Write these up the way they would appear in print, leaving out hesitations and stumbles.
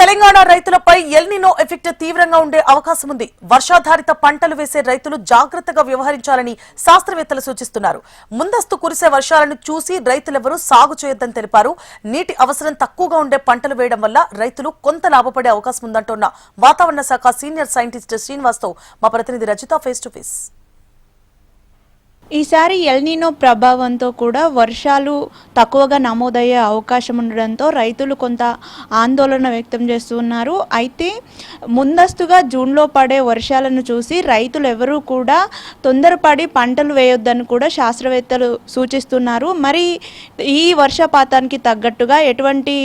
తెలంగాణ రైతులపై El Niño effect తీవ్రంగా ఉండే అవకాశం ఉంది. వర్షాధారిత పంటలు వేసే రైతులు జాగ్రత్తగా వ్యవహరించాలని శాస్త్రవేత్తలు సూచిస్తున్నారు. ముందస్తు కురిసే వర్షాలను చూసి రైతులెవరూ సాగు చేయొద్దని తెలిపారు. నీటి అవసరం తక్కువగా ఉండే పంటలు వేయడం వల్ల రైతులు కొంత లాభపడే అవకాశం ఉందంటున్న వాతావరణ శాఖ సీనియర్ సైంటిస్ట్ శ్రీనివాస్తో మా ప్రతినిధి రజిత ఫేస్ టు ఫేస్. ఈసారి ఎల్నినో ప్రభావంతో కూడా వర్షాలు తక్కువగా నమోదయ్యే అవకాశం ఉండడంతో రైతులు కొంత ఆందోళన వ్యక్తం చేస్తున్నారు. అయితే ముందస్తుగా జూన్లో పడే వర్షాలను చూసి రైతులు ఎవరూ కూడా తొందరపడి పంటలు వేయొద్దని కూడా శాస్త్రవేత్తలు సూచిస్తున్నారు. మరి ఈ వర్షపాతానికి తగ్గట్టుగా ఎటువంటి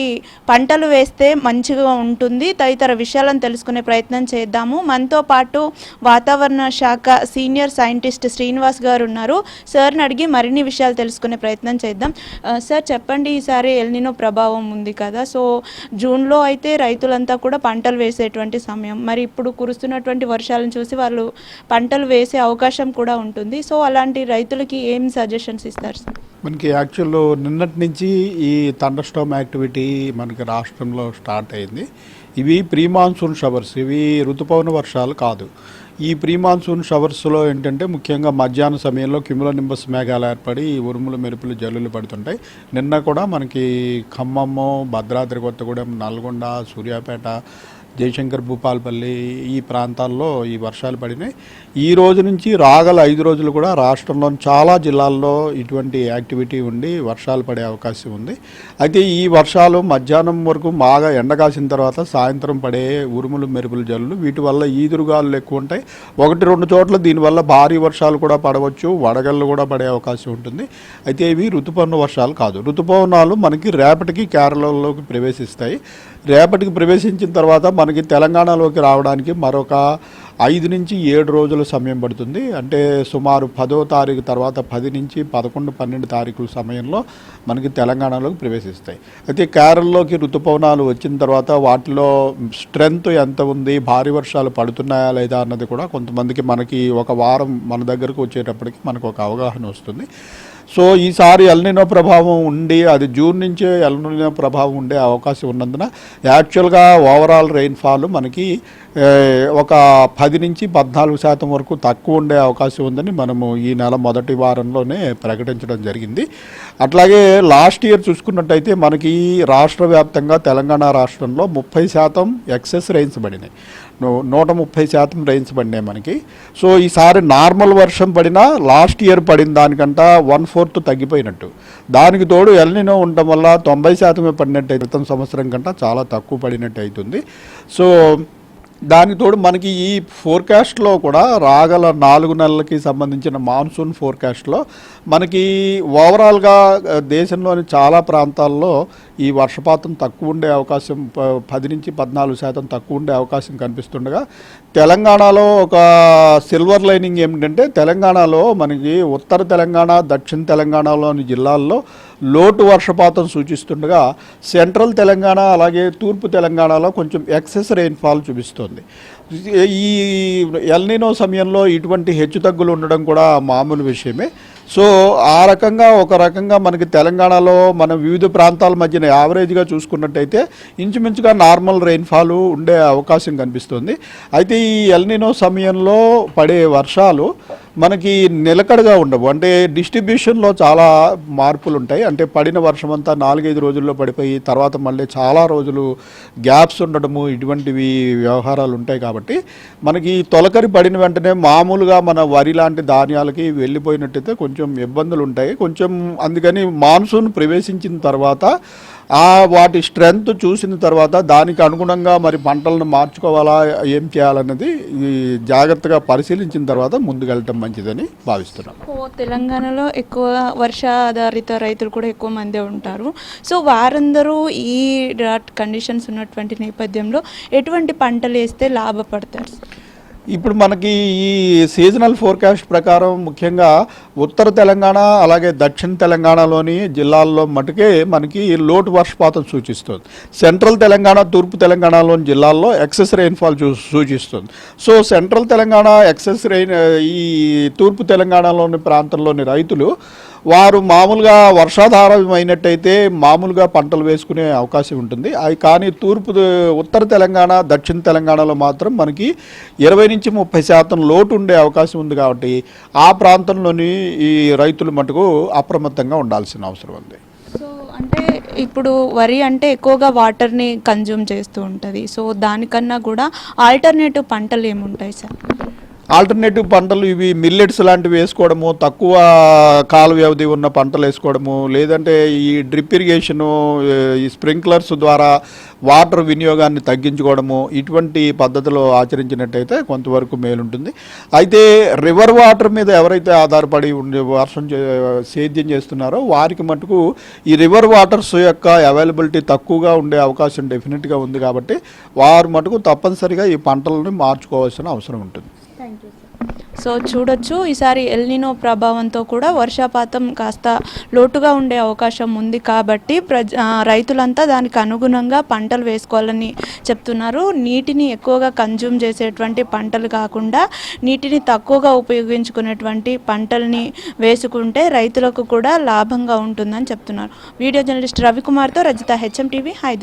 పంటలు వేస్తే మంచిగా ఉంటుంది తదితర విషయాలను తెలుసుకునే ప్రయత్నం చేద్దాము. మనతో పాటు వాతావరణ శాఖ సీనియర్ సైంటిస్ట్ శ్రీనివాస్ గారు ఉన్నారు. సార్ని అడిగి మరిన్ని విషయాలు తెలుసుకునే ప్రయత్నం చేద్దాం. సార్ చెప్పండి, ఈసారి ఎల్నినో ప్రభావం ఉంది కదా, సో జూన్లో అయితే రైతులంతా కూడా పంటలు వేసేటువంటి సమయం. మరి ఇప్పుడు కురుస్తున్నటువంటి వర్షాలను చూసి వాళ్ళు పంటలు వేసే అవకాశం కూడా ఉంటుంది. సో అలాంటి రైతులకి ఏం సజెషన్స్ ఇస్తారు సార్? మనకి యాక్చువల్ నిన్నటి నుంచి ఈ థండర్ స్టార్మ్ యాక్టివిటీ మనకి రాష్ట్రంలో స్టార్ట్ అయింది. ఇవి ప్రీ మాన్సూన్ షవర్స్, ఇవి ఋతుపవన వర్షాలు కాదు. ఈ ప్రీ మాన్సూన్ షవర్స్లో ఏంటంటే ముఖ్యంగా మధ్యాహ్న సమయంలో క్యుములోనింబస్ మేఘాలు ఏర్పడి ఉరుములు మెరుపులు జల్లులు పడుతుంటాయి. నిన్న కూడా మనకి ఖమ్మము, భద్రాద్రి కొత్తగూడెం, నల్గొండ, సూర్యాపేట, జయశంకర్, భూపాలపల్లి ఈ ప్రాంతాల్లో ఈ వర్షాలు పడినాయి. ఈ రోజు నుంచి రాగల 5 రోజులు కూడా రాష్ట్రంలోని చాలా జిల్లాల్లో ఇటువంటి యాక్టివిటీ ఉండి వర్షాలు పడే అవకాశం ఉంది. అయితే ఈ వర్షాలు మధ్యాహ్నం వరకు బాగా ఎండగాసిన తర్వాత సాయంత్రం పడే ఉరుములు మెరుపులు జల్లులు, వీటి వల్ల ఈదురుగాలు ఎక్కువ ఉంటాయి. 1-2 చోట్ల దీనివల్ల భారీ వర్షాలు కూడా పడవచ్చు, వడగళ్ళు కూడా పడే అవకాశం ఉంటుంది. అయితే ఇవి ఋతుపవన వర్షాలు కాదు. ఋతుపవనాలు మనకి రేపటికి కేరళలోకి ప్రవేశిస్తాయి. రేపటికి ప్రవేశించిన తర్వాత మనకి తెలంగాణలోకి రావడానికి మరొక 5 నుంచి 7 రోజుల సమయం పడుతుంది. అంటే సుమారు 10వ తారీఖు తర్వాత 10 నుంచి 11, 12 తారీఖుల సమయంలో మనకి తెలంగాణలోకి ప్రవేశిస్తాయి. అయితే కేరళలోకి ఋతుపవనాలు వచ్చిన తర్వాత వాటిలో స్ట్రెంగ్త్ ఎంత ఉంది, భారీ వర్షాలు పడుతున్నాయా లేదా అన్నది కూడా కొంతమందికి మనకి ఒక వారం మన దగ్గరకు వచ్చేటప్పటికి మనకు ఒక అవగాహన వస్తుంది. సో ఈసారి ఎల్నినో ప్రభావం ఉండి అది జూన్ నుంచే ఎల్నినో ప్రభావం ఉండే అవకాశం ఉన్నందున యాక్చువల్గా ఓవరాల్ రెయిన్ఫాల్ మనకి ఒక 10 నుంచి 14% వరకు తక్కువ ఉండే అవకాశం ఉందని మనము ఈ నెల మొదటి వారంలోనే ప్రకటించడం జరిగింది. అట్లాగే లాస్ట్ ఇయర్ చూసుకున్నట్టయితే మనకి రాష్ట్ర వ్యాప్తంగా తెలంగాణ రాష్ట్రంలో 30% ఎక్సెస్ రెయిన్స్ పడినాయి. 130% రెయిన్స్ పడినాయి మనకి. సో ఈసారి నార్మల్ వర్షం పడినా లాస్ట్ ఇయర్ పడిన దానికంటా 1/4 తగ్గిపోయినట్టు. దానికి తోడు ఎల్నినో ఉండటం వల్ల 90% పడినట్టు క్రితం సంవత్సరం కంటే చాలా తక్కువ పడినట్టు అవుతుంది. సో దానికి తోడు మనకి ఈ ఫోర్కాస్ట్లో కూడా రాగల 4 నెలలకి సంబంధించిన మాన్సూన్ ఫోర్కాస్ట్లో మనకి ఓవరాల్గా దేశంలోని చాలా ప్రాంతాల్లో ఈ వర్షపాతం తక్కువ ఉండే అవకాశం 10 నుంచి 14% తక్కువ ఉండే అవకాశం కనిపిస్తుండగా తెలంగాణలో ఒక సిల్వర్ లైనింగ్ ఏమిటంటే తెలంగాణలో మనకి ఉత్తర తెలంగాణ, దక్షిణ తెలంగాణలోని జిల్లాల్లో లోటు వర్షపాతం సూచిస్తుండగా సెంట్రల్ తెలంగాణ అలాగే తూర్పు తెలంగాణలో కొంచెం ఎక్సెస్ రెయిన్ఫాల్ చూపిస్తుంది. ఈ ఎల్నినో సమయంలో ఇటువంటి హెచ్చుతగ్గులు ఉండడం కూడా మామూలు విషయమే. సో ఆ రకంగా ఒక రకంగా మనకి తెలంగాణలో మన వివిధ ప్రాంతాల మధ్యన యావరేజ్గా చూసుకున్నట్టయితే ఇంచుమించుగా నార్మల్ రెయిన్ఫాల్ ఉండే అవకాశం కనిపిస్తుంది. అయితే ఈ ఎల్నినో సమయంలో పడే వర్షాలు మనకి నిలకడగా ఉండవు. అంటే డిస్ట్రిబ్యూషన్లో చాలా మార్పులు ఉంటాయి. అంటే పడిన వర్షం అంతా 4-5 రోజుల్లో పడిపోయి తర్వాత మళ్ళీ చాలా రోజులు గ్యాప్స్ ఉండడము ఇటువంటివి వ్యవహారాలు ఉంటాయి. కాబట్టి మనకి తొలకరి పడిన వెంటనే మామూలుగా మన వరి లాంటి ధాన్యాలకి వెళ్ళిపోయినట్టయితే కొంచెం ఇబ్బందులు ఉంటాయి. కొంచెం అందుకని మాన్సూన్ ప్రవేశించిన తర్వాత వాటి స్ట్రెంగ్త్ చూసిన తర్వాత దానికి అనుగుణంగా మరి పంటలను మార్చుకోవాలా, ఏం చేయాలన్నది జాగ్రత్తగా పరిశీలించిన తర్వాత ముందుకెళ్ళటం మంచిదని భావిస్తున్నాం. తెలంగాణలో ఎక్కువ వర్షాధారిత రైతులు కూడా ఎక్కువ మందే ఉంటారు. సో వారందరూ ఈ డ్రాట్ కండిషన్స్ ఉన్నటువంటి నేపథ్యంలో ఎటువంటి పంటలు వేస్తే లాభపడతారు? ఇప్పుడు మనకి ఈ సీజనల్ ఫోర్కాస్ట్ ప్రకారం ముఖ్యంగా ఉత్తర తెలంగాణ అలాగే దక్షిణ తెలంగాణలోని జిల్లాల్లో మటుకే మనకి లోటు వర్షపాతం సూచిస్తుంది. సెంట్రల్ తెలంగాణ, తూర్పు తెలంగాణలోని జిల్లాల్లో ఎక్సెస్ రెయిన్ఫాల్ సూచిస్తుంది. So central Telangana excess rain, ఈ తూర్పు తెలంగాణలోని ప్రాంతంలోని రైతులు వారు మామూలుగా వర్షాధారం అయినట్టయితే మామూలుగా పంటలు వేసుకునే అవకాశం ఉంటుంది. అవి కానీ ఉత్తర తెలంగాణ, దక్షిణ తెలంగాణలో మాత్రం మనకి 20-30% లోటు ఉండే అవకాశం ఉంది. కాబట్టి ఆ ప్రాంతంలోని ఈ రైతులు మటుకు అప్రమత్తంగా ఉండాల్సిన అవసరం ఉంది. సో అంటే ఇప్పుడు వరి అంటే ఎక్కువగా వాటర్ని కన్జ్యూమ్ చేస్తూ ఉంటుంది. సో దానికన్నా కూడా ఆల్టర్నేటివ్ పంటలు ఏముంటాయి సార్? ఆల్టర్నేటివ్ పంటలు ఇవి మిల్లెట్స్ లాంటివి వేసుకోవడము, తక్కువ కాల వ్యవధి ఉన్న పంటలు వేసుకోవడము, లేదంటే ఈ డ్రిప్ ఇరిగేషను, ఈ స్ప్రింక్లర్స్ ద్వారా వాటర్ వినియోగాన్ని తగ్గించుకోవడము, ఇటువంటి పద్ధతులు ఆచరించినట్టయితే కొంతవరకు మేలుంటుంది. అయితే రివర్ వాటర్ మీద ఎవరైతే ఆధారపడి ఉండే సేద్యం చేస్తున్నారో వారికి మటుకు ఈ రివర్ వాటర్స్ యొక్క అవైలబిలిటీ తక్కువగా ఉండే అవకాశం డెఫినెట్గా ఉంది. కాబట్టి వారు మటుకు తప్పనిసరిగా ఈ పంటలను మార్చుకోవాల్సిన అవసరం ఉంటుంది. సో చూడొచ్చు, ఈసారి ఎల్నినో ప్రభావంతో కూడా వర్షపాతం కాస్త లోటుగా ఉండే అవకాశం ఉంది. కాబట్టి రైతులంతా దానికి అనుగుణంగా పంటలు వేసుకోవాలని చెప్తున్నారు. నీటిని ఎక్కువగా కన్జ్యూమ్ చేసేటువంటి పంటలు కాకుండా నీటిని తక్కువగా ఉపయోగించుకునేటువంటి పంటల్ని వేసుకుంటే రైతులకు కూడా లాభంగా ఉంటుందని చెప్తున్నారు. వీడియో జర్నలిస్ట్ రవికుమార్తో రజిత, HM TV, హైదరాబాద్.